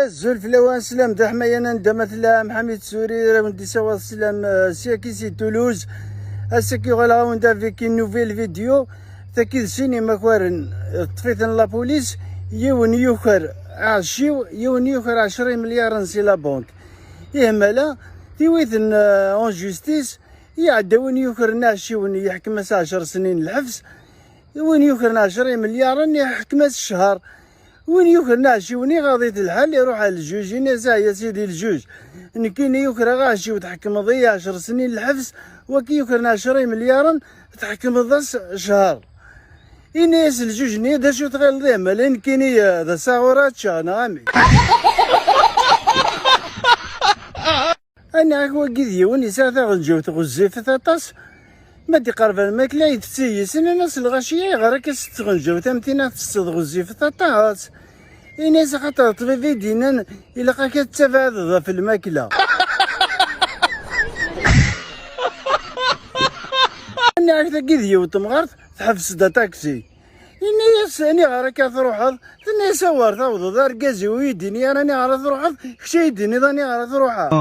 زول فلوان سلام دا حمايانا ندمت لا محمد سوري وندي سوا سلام سياكي سي تولوز اساكي غالا وندا فيكي نوفيل فيديو تاكيد سينما كوارن طفيت لا بوليس يون يوخر عشيو يون يوخر 20 مليار نسي لا بونك مالا تيويثن اون جوستيس يعداون يوخر ناشيون يحكم 10 سنين الحبس وين يوخر 20 مليار يحكم الشهر وين يوخر وني غاضية الحال يروح على الجوج ينزع يا سيدي الجوج نكين يوخر غاشي وتحكم ضيع 10 سنين الحبس وكي يوخر 20 مليار تحكم ضس شهر إنيس الجوج ني دا شو تغير ذي مالين كيني ذا صغورات شانا عمي أنا أكوا كذي وني ساعة غنجوت غزي في ثاطاس ما دي قرب الماكلة يتسيس أنا ناس الغاشية غير كستغنجو تمتينا تصدغ في ثاطاس إنيس خاطر طبيبي دينا إلا قاك تتفادى في الماكلة أنا هكذا كذي وتمغرت تحبس دا تاكسي إني أني غير كتروحض ثني سوار تعوض دار كازي ويديني أنا غير تروحض كشي يديني ضاني غير تروحض